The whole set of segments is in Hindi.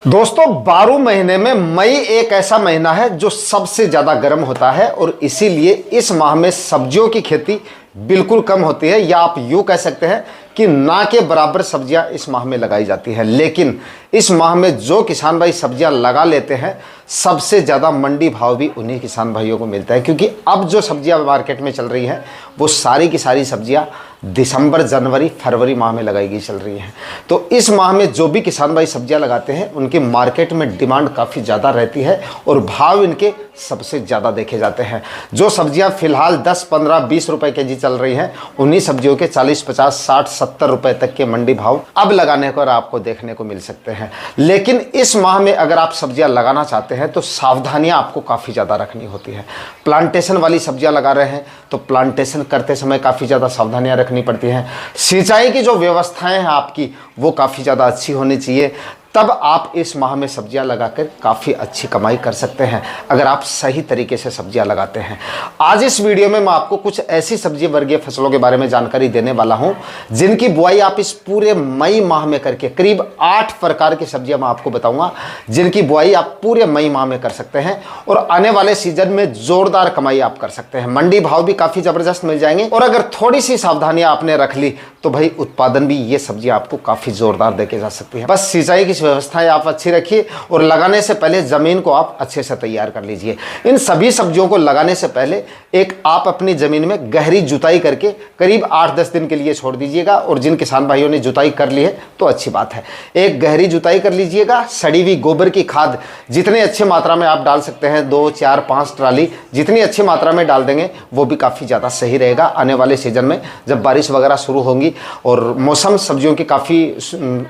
दोस्तों 12 महीने में मई एक ऐसा महीना है जो सबसे ज़्यादा गर्म होता है और इसीलिए इस माह में सब्जियों की खेती बिल्कुल कम होती है, या आप यूँ कह सकते हैं कि ना के बराबर सब्जियां इस माह में लगाई जाती हैं। लेकिन इस माह में जो किसान भाई सब्जियां लगा लेते हैं सबसे ज़्यादा मंडी भाव भी उन्हीं किसान भाइयों को मिलता है, क्योंकि अब जो सब्जियां मार्केट में चल रही हैं वो सारी की सारी सब्जियां दिसंबर, जनवरी, फरवरी माह में लगाई गई चल रही हैं। तो इस माह में जो भी किसान भाई सब्जियां लगाते हैं उनकी मार्केट में डिमांड काफ़ी ज़्यादा रहती है और भाव इनके सबसे ज़्यादा देखे जाते हैं। जो सब्जियां फिलहाल 10, 15, 20 रुपए केजी चल रही हैं उन्हीं सब्जियों के 40, 50, 60, 70 रुपए तक के मंडी भाव अब लगाने को आपको देखने को मिल सकते हैं। लेकिन इस माह में अगर आप सब्जियां लगाना चाहते हैं तो सावधानियां आपको काफ़ी ज़्यादा रखनी होती है। प्लांटेशन वाली सब्जियां लगा रहे हैं तो प्लांटेशन करते समय काफ़ी ज़्यादा सावधानियां रखनी पड़ती हैं। सिंचाई की जो व्यवस्थाएं हैं आपकी वो काफ़ी ज़्यादा अच्छी होनी चाहिए, तब आप इस माह में सब्जियां लगाकर काफ़ी अच्छी कमाई कर सकते हैं अगर आप सही तरीके से सब्जियां लगाते हैं। आज इस वीडियो में मैं आपको कुछ ऐसी सब्जी वर्गीय फसलों के बारे में जानकारी देने वाला हूं जिनकी बुआई आप इस पूरे मई माह में करके करीब 8 प्रकार की सब्जियां मैं आपको बताऊंगा जिनकी बुआई आप पूरे मई माह में कर सकते हैं और आने वाले सीजन में जोरदार कमाई आप कर सकते हैं। मंडी भाव भी काफ़ी ज़बरदस्त मिल जाएंगे और अगर थोड़ी सी सावधानियाँ आपने रख ली तो भाई उत्पादन भी ये सब्जियाँ आपको काफ़ी जोरदार देके जा सकती है। बस सिंचाई की व्यवस्थाएं आप अच्छी रखिए और लगाने से पहले ज़मीन को आप अच्छे से तैयार कर लीजिए। इन सभी सब्जियों को लगाने से पहले एक आप अपनी ज़मीन में गहरी जुताई करके करीब 8-10 दिन के लिए छोड़ दीजिएगा, और जिन किसान भाइयों ने जुताई कर ली है तो अच्छी बात है, एक गहरी जुताई कर लीजिएगा। सड़ी हुई गोबर की खाद जितनी अच्छी मात्रा में आप डाल सकते हैं, 2, 4, 5 ट्राली जितनी अच्छी मात्रा में डाल देंगे वो भी काफ़ी ज़्यादा सही रहेगा। आने वाले सीजन में जब बारिश वगैरह शुरू होंगी और मौसम सब्जियों की काफ़ी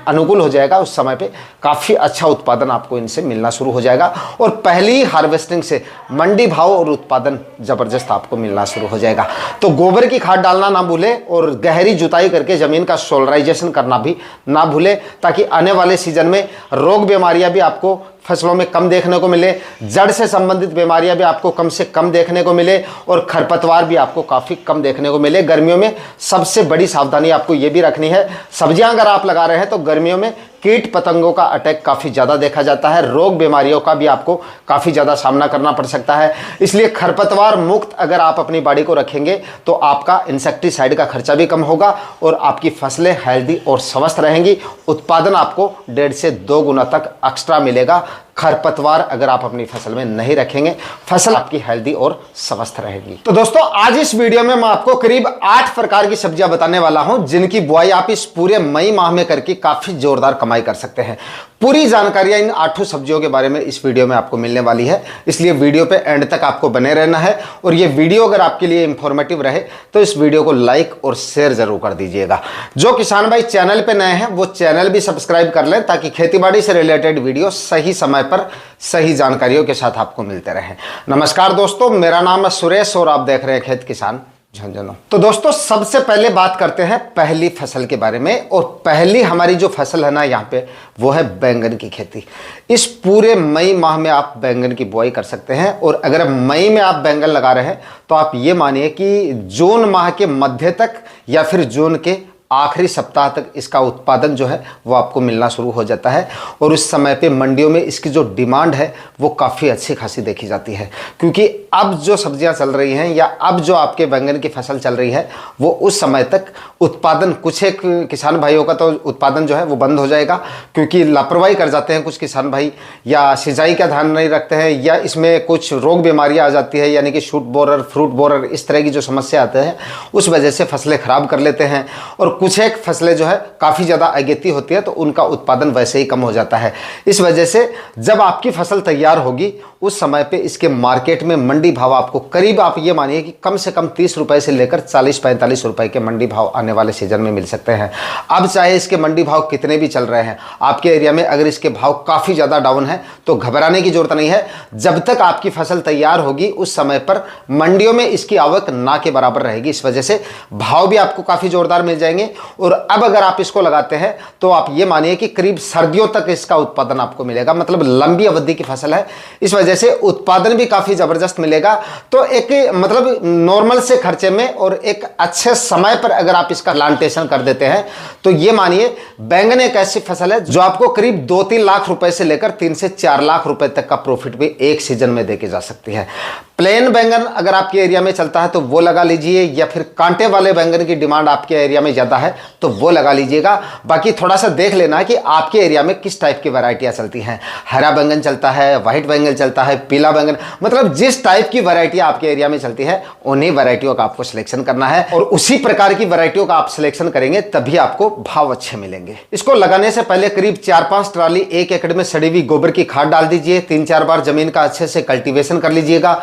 अनुकूल हो जाएगा उस समय पे काफ़ी अच्छा उत्पादन आपको इनसे मिलना शुरू हो जाएगा और पहली हार्वेस्टिंग से मंडी भाव और उत्पादन ज़बरदस्त आपको मिलना शुरू हो जाएगा। तो गोबर की खाद डालना ना भूलें और गहरी जुताई करके ज़मीन का सोलराइजेशन करना भी ना भूलें, ताकि आने वाले सीजन में रोग बीमारियां भी आपको फसलों में कम देखने को मिले, जड़ से संबंधित बीमारियां भी आपको कम से कम देखने को मिले और खरपतवार भी आपको काफ़ी कम देखने को मिले। गर्मियों में सबसे बड़ी सावधानी आपको ये भी रखनी है, सब्जियां अगर आप लगा रहे हैं तो गर्मियों में कीट पतंगों का अटैक काफ़ी ज़्यादा देखा जाता है, रोग बीमारियों का भी आपको काफ़ी ज़्यादा सामना करना पड़ सकता है। इसलिए खरपतवार मुक्त अगर आप अपनी बाड़ी को रखेंगे तो आपका इंसेक्टिसाइड का खर्चा भी कम होगा और आपकी फसलें हेल्दी और स्वस्थ रहेंगी। उत्पादन आपको 1.5 से 2 गुना तक एक्स्ट्रा मिलेगा। खरपतवार अगर आप अपनी फसल में नहीं रखेंगे, फसल आपकी हेल्दी और स्वस्थ रहेगी। तो दोस्तों आज इस वीडियो में मैं आपको करीब 8 प्रकार की सब्जियां बताने वाला हूं जिनकी बुआई आप इस पूरे मई माह में करके काफी जोरदार कमाई कर सकते हैं। पूरी जानकारियां इन 8 सब्जियों के बारे में इस वीडियो में आपको मिलने वाली है, इसलिए वीडियो पे एंड तक आपको बने रहना है। और ये वीडियो अगर आपके लिए इंफॉर्मेटिव रहे तो इस वीडियो को लाइक और शेयर जरूर कर दीजिएगा। जो किसान भाई चैनल पे नए हैं वो चैनल भी सब्सक्राइब कर लें ताकि खेतीबाड़ी से रिलेटेड वीडियो सही समय पर सही जानकारियों के साथ आपको मिलते रहें। नमस्कार दोस्तों, मेरा नाम है सुरेश और आप देख रहे हैं खेत किसान झुंझुनू। तो दोस्तों सबसे पहले बात करते हैं पहली फसल के बारे में, और पहली हमारी जो फसल है ना यहाँ पे वो है बैंगन की खेती। इस पूरे मई माह में आप बैंगन की बुआई कर सकते हैं और अगर मई में आप बैंगन लगा रहे हैं तो आप ये मानिए कि जून माह के मध्य तक या फिर जून के आखिरी सप्ताह तक इसका उत्पादन जो है वो आपको मिलना शुरू हो जाता है और उस समय पे मंडियों में इसकी जो डिमांड है वो काफ़ी अच्छी खासी देखी जाती है, क्योंकि अब जो सब्जियां चल रही हैं या अब जो आपके बैंगन की फसल चल रही है वो उस समय तक उत्पादन, कुछ एक किसान भाइयों का तो उत्पादन जो है वो बंद हो जाएगा क्योंकि लापरवाही कर जाते हैं कुछ किसान भाई, या सिंचाई का ध्यान नहीं रखते हैं, या इसमें कुछ रोग बीमारियाँ आ जाती है यानी कि शूट बोरर, फ्रूट बोरर, इस तरह की जो समस्या आते हैं उस वजह से फसलें खराब कर लेते हैं और कुछ एक फसलें जो है काफ़ी ज़्यादा अगेती होती है तो उनका उत्पादन वैसे ही कम हो जाता है। इस वजह से जब आपकी फसल तैयार होगी उस समय पे इसके मार्केट में मंडी भाव आपको करीब, आप ये मानिए कि कम से कम 30 रुपए से लेकर 40-45 रुपए के मंडी भाव आने वाले सीजन में मिल सकते हैं। अब चाहे इसके मंडी भाव कितने भी चल रहे हैं, आपके एरिया में अगर इसके भाव काफ़ी ज़्यादा डाउन है तो घबराने की जरूरत नहीं है। जब तक आपकी फसल तैयार होगी उस समय पर मंडियों में इसकी आवक ना के बराबर रहेगी, इस वजह से भाव भी आपको काफ़ी जोरदार मिल जाएंगे। और अब अगर आप इसको लगाते हैं तो आप ये मानिए कि करीब सर्दियों तक इसका उत्पादन आपको मिलेगा, मतलब लंबी अवधि की फसल है। इस वजह वजह से उत्पादन भी काफी जबरदस्त मिलेगा। तो एक मतलब नॉर्मल से खर्चे में और एक अच्छे समय पर अगर आप इसका प्लांटेशन कर देते हैं तो ये मानिए बैंगन एक ऐसी फसल है जो आपको करीब 2-3 लाख रुपए से लेकर 3 से 4 लाख रुपए तक का प्रॉफिट भी एक सीजन में देके जा सकती है। प्लेन बैंगन अगर आपके एरिया में चलता है तो वो लगा लीजिए, या फिर कांटे वाले बैंगन की डिमांड आपके एरिया में ज्यादा है तो वो लगा लीजिएगा। बाकी थोड़ा सा देख लेना है कि आपके एरिया में किस टाइप की वैरायटियां चलती हैं। हरा बैंगन चलता है, व्हाइट बैंगन चलता है, पीला बैंगन, मतलब जिस टाइप की वैरायटी आपके एरिया में चलती है उन्हीं वैरायटियों का आपको सिलेक्शन करना है और उसी प्रकार की वैरायटियों का आप सिलेक्शन करेंगे तभी आपको भाव अच्छे मिलेंगे। इसको लगाने से पहले करीब 4-5 ट्राली 1 एकड़ में सड़ी हुई गोबर की खाद डाल दीजिए। 3-4 बार जमीन का अच्छे से कल्टीवेशन कर लीजिएगा।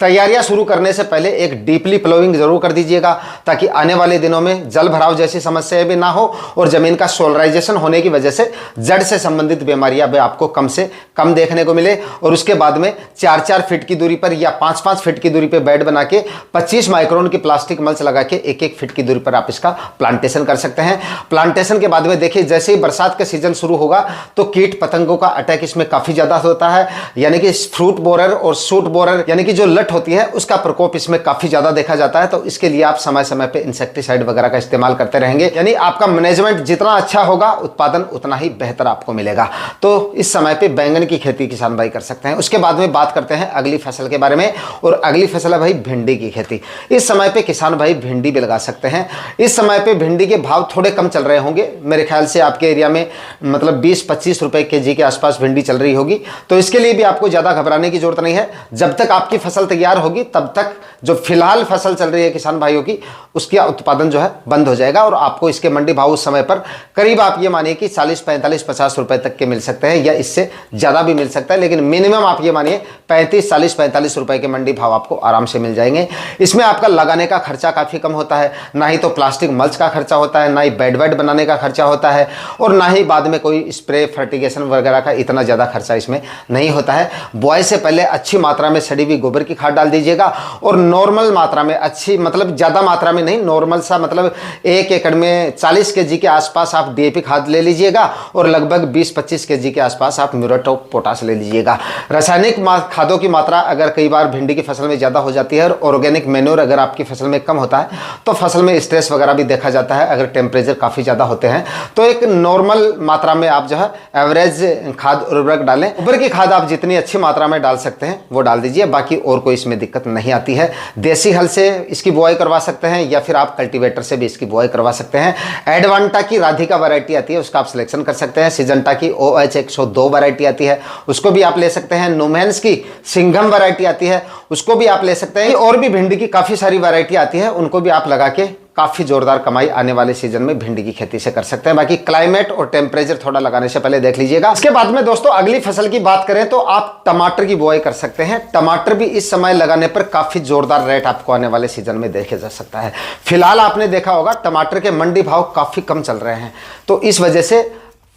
तैयारियां शुरू करने से पहले एक डीपली प्लोइंग जरूर कर दीजिएगा ताकि आने वाले दिनों में जल भराव जैसी समस्याएं भी ना हो और जमीन का सोलराइजेशन होने की वजह से जड़ से संबंधित बीमारियां भी आपको कम से कम देखने को मिले। और उसके बाद में 4-4 फीट की दूरी पर या 5-5 फीट की दूरी पर बेड बना के 25 माइक्रोन की प्लास्टिक मल्च लगा के 1-1 फीट की दूरी पर आप इसका प्लांटेशन कर सकते हैं। प्लांटेशन के बाद में देखिए जैसे ही बरसात का सीजन शुरू होगा तो कीट पतंगों का अटैक इसमें काफी ज्यादा होता है, यानी कि फ्रूट बोरर और शूट बोरर यानी कि जो लट होती है उसका प्रकोप इसमें काफी ज्यादा देखा जाता है। तो इसके लिए आप समय समय पे इंसेक्टिसाइड वगैरह का इस्तेमाल करते रहेंगे, यानी आपका मैनेजमेंट जितना अच्छा होगा उत्पादन उतना ही बेहतर आपको मिलेगा। तो इस समय पे बैंगन की खेती किसान भाई कर सकते हैं। उसके बाद में बात करते हैं अगली फसल के बारे में, और अगली फसल है भाई भिंडी की खेती। इस समय पे किसान भाई भिंडी भी लगा सकते हैं। इस समय पे भिंडी के भाव थोड़े कम चल रहे होंगे, मेरे ख्याल से आपके एरिया में मतलब 20-25 रुपए केजी के आसपास भिंडी चल रही होगी। तो इसके लिए भी आपको ज्यादा घबराने की जरूरत नहीं है। जब तक आपकी फसल तैयार होगी तब तक जो फिलहाल फसल चल रही है किसान भाइयों की उसका उत्पादन जो है बंद हो जाएगा और आपको इसके मंडी भाव उस समय पर करीब आप ये मानिए कि 40-45-50 रुपए तक के मिल सकते हैं, या इससे ज्यादा भी मिल सकता है, लेकिन मिनिमम आप ये मानिए 40-45 रुपए के मंडी भाव आपको आराम से मिल जाएंगे। इसमें आपका लगाने का खर्चा काफी कम होता है, ना ही तो प्लास्टिक मल्च का खर्चा होता है, ना ही बेड वेड बनाने का खर्चा होता है, और ना ही बाद में कोई स्प्रे फर्टिगेशन वगैरह का इतना ज्यादा खर्चा इसमें नहीं होता है। बुआई से पहले अच्छी मात्रा में सड़ी हुई गोबर की खाद डाल दीजिएगा और नॉर्मल मात्रा में, अच्छी मतलब ज्यादा मात्रा में नहीं, नॉर्मल सा मतलब 1 एकड़ में 40 केजी के आसपास आप डीएपी खाद ले लीजिएगा और लगभग 20-25 केजी के आसपास आप म्यूरेट ऑफ पोटाश ले लीजिएगा। रासायनिक खादों की मात्रा अगर कई बार भिंडी की फसल में ज्यादा हो जाती है और ऑर्गेनिक मैन्योर अगर आपकी फसल में कम होता है तो फसल में स्ट्रेस वगैरह भी देखा जाता है अगर टेम्परेचर काफी ज्यादा होते हैं। तो एक नॉर्मल मात्रा में आप जो है एवरेज खाद उर्वरक डालें। गोबर की खाद आप जितनी अच्छी मात्रा में डाल सकते हैं वो डाल दीजिए, बाकी और कोई इसमें दिक्कत नहीं आती है। देसी हल से इसकी बुआई करवा सकते हैं या फिर आप कल्टीवेटर से भी इसकी बुआई करवा सकते हैं। एडवांटा की राधिका वैरायटी आती है उसका आप सिलेक्शन कर सकते हैं। सिजंटा की OH 102 वैरायटी आती है उसको भी आप ले सकते हैं। नुमेंस की सिंघम वैरायटी आती है उसको भी आप ले सकते हैं। और भी भिंडी की काफी सारी वैरायटी आती है उनको भी आप लगा के काफी जोरदार कमाई आने वाले सीजन में भिंडी की खेती से कर सकते हैं। बाकी क्लाइमेट और टेम्परेचर थोड़ा लगाने से पहले देख लीजिएगा। इसके बाद में दोस्तों अगली फसल की बात करें तो आप टमाटर की बुआई कर सकते हैं। टमाटर भी इस समय लगाने पर काफी जोरदार रेट आपको आने वाले सीजन में देखे जा सकता है। फिलहाल आपने देखा होगा टमाटर के मंडी भाव काफी कम चल रहे हैं, तो इस वजह से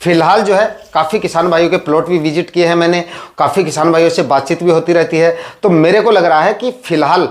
फिलहाल जो है काफ़ी किसान भाइयों के प्लॉट भी विजिट किए हैं मैंने, काफ़ी किसान भाइयों से बातचीत भी होती रहती है। तो मेरे को लग रहा है कि फिलहाल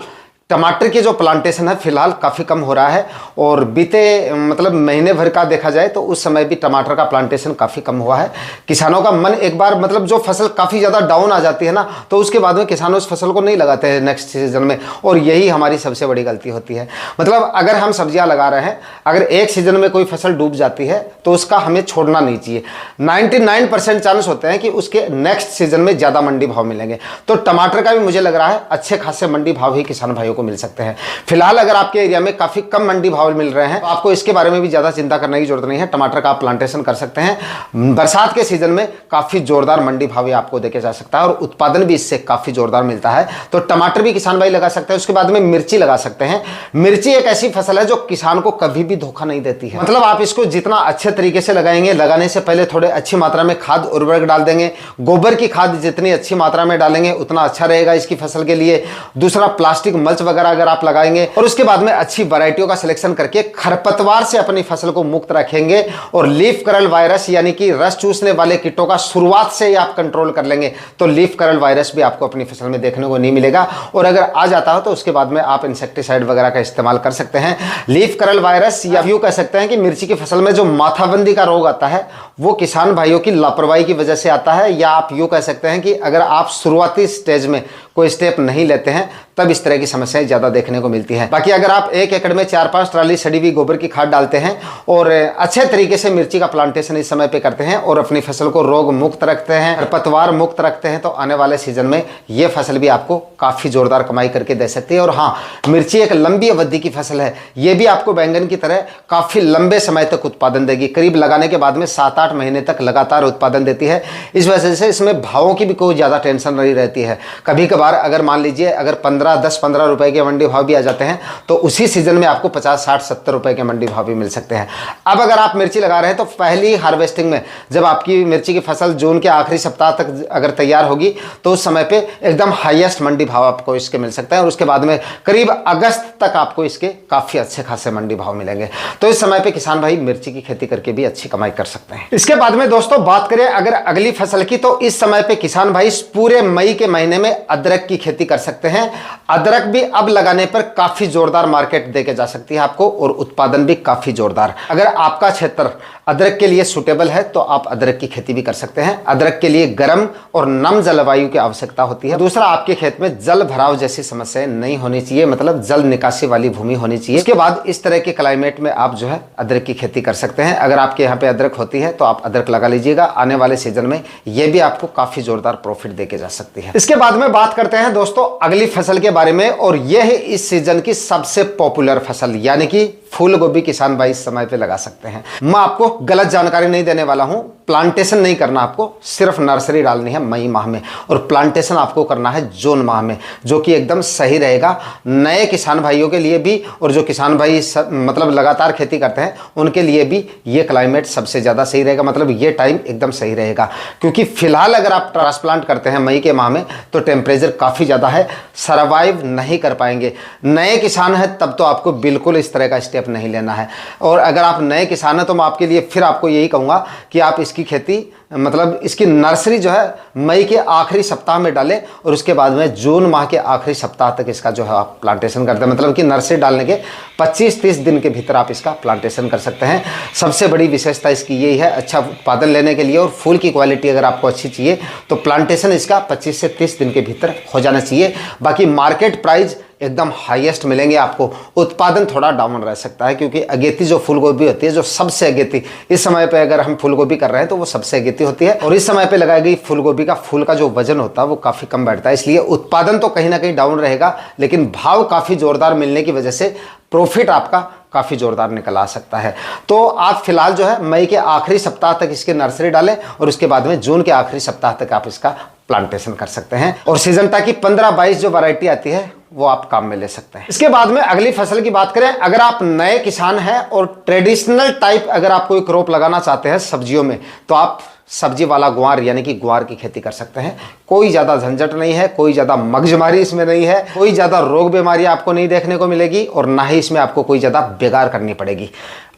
टमाटर की जो प्लांटेशन है फिलहाल काफ़ी कम हो रहा है, और बीते मतलब महीने भर का देखा जाए तो उस समय भी टमाटर का प्लांटेशन काफ़ी कम हुआ है। किसानों का मन एक बार मतलब जो फसल काफ़ी ज़्यादा डाउन आ जाती है ना तो उसके बाद में किसान उस फसल को नहीं लगाते हैं नेक्स्ट सीजन में, और यही हमारी सबसे बड़ी गलती होती है। मतलब अगर हम सब्जियां लगा रहे हैं, अगर एक सीजन में कोई फसल डूब जाती है तो उसका हमें छोड़ना नहीं चाहिए। 99% चांस होते हैं कि उसके नेक्स्ट सीजन में ज़्यादा मंडी भाव मिलेंगे। तो टमाटर का भी मुझे लग रहा है अच्छे खासे मंडी भाव ही किसान भाइयों को मिल सकते हैं। फिलहाल अगर आपके एरिया में काफी कम मंडी भाव मिल रहे हैं तो आपको इसके बारे में भी ज्यादा चिंता करने की जरूरत नहीं है। टमाटर का आप प्लांटेशन कर सकते हैं। बरसात के सीजन में काफी जोरदार मंडी भाव आपको देके जा सकता है और उत्पादन भी इससे काफी जोरदार मिलता है। तो टमाटर भी किसान भाई लगा सकते हैं। उसके बाद में मिर्ची लगा सकते हैं। मिर्ची एक ऐसी फसल है जो किसान को कभी भी धोखा नहीं देती है। मतलब आप इसको जितना अच्छे तरीके से लगाएंगे, लगाने से पहले थोड़े अच्छी मात्रा में खाद उर्वरक डाल देंगे। गोबर की खाद जितनी अच्छी मात्रा में डालेंगे उतना अच्छा रहेगा इसकी फसल के लिए। दूसरा प्लास्टिक मल्च वगैरह अगर आप लगाएंगे और उसके बाद में अच्छी वैरायटियों का सिलेक्शन करके खरपतवार से अपनी फसल को मुक्त रखेंगे और लीफ कर्ल वायरस यानी कि रस चूसने वाले कीटों का शुरुआत से ही आप कंट्रोल कर लेंगे तो लीफ कर्ल वायरस भी आपको अपनी फसल में देखने को नहीं मिलेगा। और अगर आ जाता हो तो उसके बाद में आप इंसेक्टिसाइड वगैरह का इस्तेमाल कर सकते हैं। लीफ कर्ल वायरस या यूं कह सकते हैं कि मिर्ची की फसल में जो माथाबंदी का रोग आता है वो किसान भाइयों की लापरवाही की वजह से आता है, या आप यूँ कह सकते हैं कि अगर आप शुरुआती स्टेज में कोई स्टेप नहीं लेते हैं तब इस तरह की समस्याएं ज़्यादा देखने को मिलती हैं। बाकी अगर आप 1 एकड़ में 4-5 ट्राली सड़ी हुई गोबर की खाद डालते हैं और अच्छे तरीके से मिर्ची का प्लांटेशन इस समय पे करते हैं और अपनी फसल को रोग मुक्त रखते हैं, खरपतवार मुक्त रखते हैं, तो आने वाले सीजन में ये फसल भी आपको काफ़ी जोरदार कमाई करके दे सकती है। और हाँ, मिर्ची एक लंबी अवधि की फसल है, ये भी आपको बैंगन की तरह काफ़ी लंबे समय तक उत्पादन देगी। करीब लगाने के बाद में 7-8 महीने तक लगातार उत्पादन देती है। इस वजह से इसमें भावों की भी कोई ज़्यादा टेंशन नहीं रहती है। कभी कभार अगर मान लीजिए अगर 10-15 रुपए के मंडी भाव भी आ जाते हैं तो उसी सीजन में आपको 50, 60, 70 रुपए के मंडी भाव भी मिल सकते हैं। अब अगर आप मिर्ची लगा रहे हैं तो पहली हार्वेस्टिंग में जब आपकी मिर्ची की फसल जून के आखिरी सप्ताह तक अगर तैयार होगी तो उस समय पे एकदम हाईएस्ट मंडी भाव आपको इसके मिल सकता है और उसके बाद में करीब अगस्त तक आपको इसके काफ़ी अच्छे खासे मंडी भाव मिलेंगे। तो इस समय पे किसान भाई मिर्ची की खेती करके भी अच्छी कमाई कर सकते हैं। इसके बाद में दोस्तों बात करें अगर अगली फसल की, तो इस समय पे किसान भाई पूरे मई के महीने में अदरक की खेती कर सकते हैं। अदरक भी अब लगाने पर काफी जोरदार मार्केट देके जा सकती है आपको और उत्पादन भी काफी जोरदार। अगर आपका क्षेत्र अदरक के लिए सुटेबल है तो आप अदरक की खेती भी कर सकते हैं। अदरक के लिए गर्म और नम जलवायु की आवश्यकता होती है। दूसरा, आपके खेत में जल भराव जैसी समस्याएं नहीं होनी चाहिए, मतलब जल निकासी वाली भूमि होनी चाहिए। इसके बाद इस तरह के क्लाइमेट में आप जो है अदरक की खेती कर सकते हैं। अगर आपके यहाँ पे अदरक होती है तो आप अदरक लगा लीजिएगा, आने वाले सीजन में यह भी आपको काफी जोरदार प्रॉफिट देके जा सकती है। इसके बाद में बात करते हैं दोस्तों अगली फसल के बारे में, और यह है इस सीजन की सबसे पॉपुलर फसल, यानी कि फूल गोभी किसान भाई इस समय पे लगा सकते हैं। मैं आपको गलत जानकारी नहीं देने वाला हूं। प्लांटेशन नहीं करना, आपको सिर्फ नर्सरी डालनी है मई माह में, और प्लांटेशन आपको करना है जून माह में, जो कि एकदम सही रहेगा नए किसान भाइयों के लिए भी, और जो किसान भाई मतलब लगातार खेती करते हैं उनके लिए भी ये क्लाइमेट सबसे ज़्यादा सही रहेगा। मतलब ये टाइम एकदम सही रहेगा, क्योंकि फिलहाल अगर आप ट्रांसप्लांट करते हैं मई के माह में तो टेम्परेचर काफ़ी ज़्यादा है, सर्वाइव नहीं कर पाएंगे। नए किसान हैं तब तो आपको बिल्कुल इस तरह का स्टेप नहीं लेना है। और अगर आप नए किसान हैं तो मैं आपके लिए फिर आपको यही कहूँगा कि आप इसकी खेती मतलब इसकी नर्सरी जो है मई के आखिरी सप्ताह में डालें और उसके बाद में जून माह के आखिरी सप्ताह तक इसका जो है आप प्लांटेशन करते हैं। मतलब कि नर्सरी डालने के 25-30 दिन के भीतर आप इसका प्लांटेशन कर सकते हैं। सबसे बड़ी विशेषता इसकी यही है, अच्छा उत्पादन लेने के लिए और फूल की क्वालिटी अगर आपको अच्छी चाहिए तो प्लांटेशन इसका 25 से 30 दिन के भीतर हो जाना चाहिए। बाकी मार्केट प्राइस एकदम हाईएस्ट मिलेंगे आपको। उत्पादन थोड़ा डाउन रह सकता है, क्योंकि अगेती जो फूल गोभी होती है, जो सबसे अगेती इस समय पे अगर हम फूल गोभी कर रहे हैं तो वो सबसे अगेती होती है, और इस समय पे लगाई गई फूल गोभी का फूल का जो वजन होता है वो काफ़ी कम बैठता है। इसलिए उत्पादन तो कहीं ना कहीं डाउन रहेगा, लेकिन भाव काफ़ी जोरदार मिलने की वजह से प्रॉफिट आपका काफ़ी जोरदार निकल आ सकता है। तो आप फिलहाल जो है मई के आखिरी सप्ताह तक इसके नर्सरी डालें और उसके बाद में जून के आखिरी सप्ताह तक आप इसका प्लांटेशन कर सकते हैं, और सीजनटा की 15-22 जो वैरायटी आती है वो आप काम में ले सकते हैं। इसके बाद में अगली फसल की बात करें, अगर आप नए किसान हैं और ट्रेडिशनल टाइप अगर आप कोई क्रॉप लगाना चाहते हैं सब्जियों में, तो आप सब्जी वाला ग्वार यानी कि ग्वार की खेती कर सकते हैं। कोई ज़्यादा झंझट नहीं है, कोई ज़्यादा मगजमारी इसमें नहीं है, कोई ज़्यादा रोग बीमारी आपको नहीं देखने को मिलेगी, और ना ही इसमें आपको कोई ज़्यादा बेकार करनी पड़ेगी।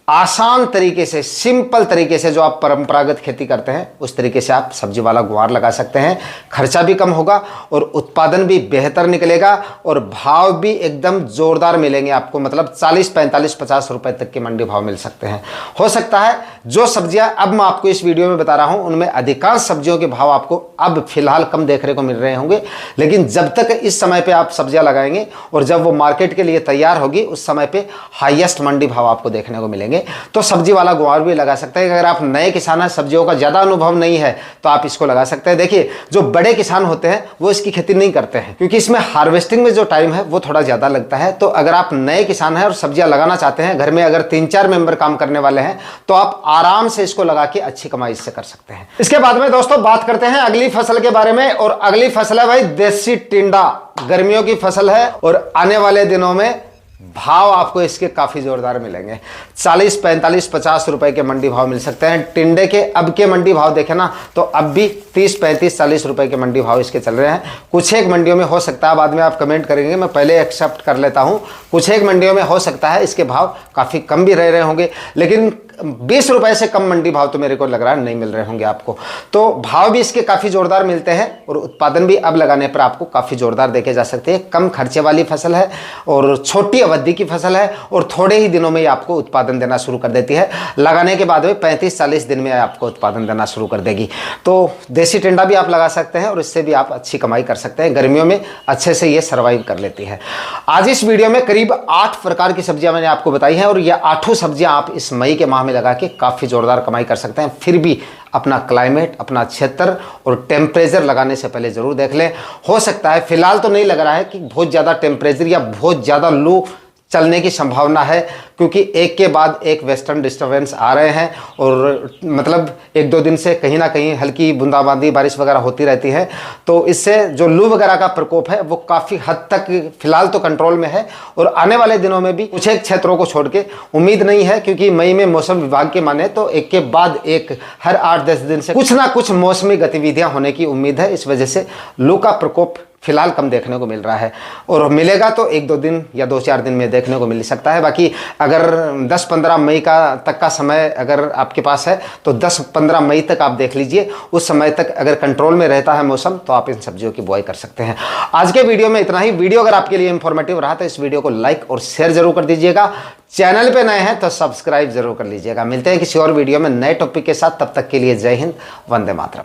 आसान तरीके से, सिंपल तरीके से जो आप परंपरागत खेती करते हैं उस तरीके से आप सब्जी वाला गुआर लगा सकते हैं। खर्चा भी कम होगा और उत्पादन भी बेहतर निकलेगा, और भाव भी एकदम जोरदार मिलेंगे आपको। मतलब 40, 45, 50 रुपए तक के मंडी भाव मिल सकते हैं। हो सकता है जो सब्जियां अब मैं आपको इस वीडियो में बता रहा हूं उनमें अधिकांश सब्जियों के भाव आपको अब फिलहाल कम देखने को मिल रहे होंगे, लेकिन जब तक इस समय पे आप सब्जियां लगाएंगे और जब वो मार्केट के लिए तैयार होगी उस समय पे हाईएस्ट मंडी भाव आपको देखने को मिलेंगे। तो सब्जी वाला गुआर भी लगा सकते हैं। अगर आप नए किसान हैं, सब्जियों का ज़्यादा अनुभव नहीं है, तो आप इसको लगा सकते हैं। देखिए, जो बड़े किसान होते हैं वो इसकी खेती नहीं करते हैं, क्योंकि इसमें हार्वेस्टिंग में जो टाइम है वो थोड़ा ज़्यादा लगता है। तो अगर आप नए किसान हैं और सब्जियां लगाना चाहते हैं, घर में अगर 3-4 मेंबर काम करने वाले हैं, तो आप आराम से इसको लगा के अच्छी कमाई इससे कर सकते हैं। इसके बाद में दोस्तों बात करते हैं अगली फसल के बारे में, और अगली फसल है भाई देसी टिंडा। गर्मियों की फसल है और आने वाले दिनों में भाव आपको इसके काफी जोरदार मिलेंगे। 40, 45, 50 रुपए के मंडी भाव मिल सकते हैं। टिंडे के अब के मंडी भाव देखें ना तो अब भी 30, 35, 40 रुपए के मंडी भाव इसके चल रहे हैं। कुछ एक मंडियों में हो सकता है, बाद में आप कमेंट करेंगे, मैं पहले एक्सेप्ट कर लेता हूं, कुछ एक मंडियों में हो सकता है इसके भाव काफी कम भी रह रहे होंगे, लेकिन 20 रुपए से कम मंडी भाव तो मेरे को लग रहा है नहीं मिल रहे होंगे आपको। तो भाव भी इसके काफ़ी ज़ोरदार मिलते हैं और उत्पादन भी अब लगाने पर आपको काफ़ी ज़ोरदार देखे जा सकते हैं। कम खर्चे वाली फसल है और छोटी अवधि की फसल है और थोड़े ही दिनों में ही आपको उत्पादन देना शुरू कर देती है। लगाने के बाद में 35-40 दिन में आपको उत्पादन देना शुरू कर देगी। तो देसी टिंडा भी आप लगा सकते हैं और इससे भी आप अच्छी कमाई कर सकते हैं। गर्मियों में अच्छे से ये सर्वाइव कर लेती है। आज इस वीडियो में करीब 8 प्रकार की सब्जियां मैंने आपको बताई हैं और ये 8 सब्जियां आप इस मई के माह में लगा के काफ़ी ज़ोरदार कमाई कर सकते हैं। फिर भी अपना क्लाइमेट, अपना क्षेत्र और टेम्परेचर लगाने से पहले ज़रूर देख लें। हो सकता है, फिलहाल तो नहीं लग रहा है कि बहुत ज़्यादा टेम्परेचर या बहुत ज़्यादा लू चलने की संभावना है, क्योंकि एक के बाद एक वेस्टर्न डिस्टर्बेंस आ रहे हैं और मतलब 1-2 दिन से कहीं ना कहीं हल्की बूंदाबांदी बारिश वगैरह होती रहती है। तो इससे जो लू वगैरह का प्रकोप है वो काफ़ी हद तक फिलहाल तो कंट्रोल में है और आने वाले दिनों में भी कुछ एक क्षेत्रों को छोड़ के उम्मीद नहीं है, क्योंकि मई में मौसम विभाग के माने तो एक के बाद एक हर 8-10 दिन से कुछ ना कुछ मौसमी गतिविधियां होने की उम्मीद है। इस वजह से लू का प्रकोप फिलहाल कम देखने को मिल रहा है और मिलेगा तो 1-2 दिन या 2-4 दिन में देखने को मिल सकता है। बाकी अगर 10-15 मई का तक का समय अगर आपके पास है तो 10-15 मई तक आप देख लीजिए। उस समय तक अगर कंट्रोल में रहता है मौसम तो आप इन सब्जियों की बुआई कर सकते हैं। आज के वीडियो में इतना ही। वीडियो अगर आपके लिए इंफॉर्मेटिव रहा तो इस वीडियो को लाइक और शेयर जरूर कर दीजिएगा। चैनल पे नए हैं तो सब्सक्राइब जरूर कर लीजिएगा। मिलते हैं किसी और वीडियो में नए टॉपिक के साथ। तब तक के लिए जय हिंद, वंदे मातरम।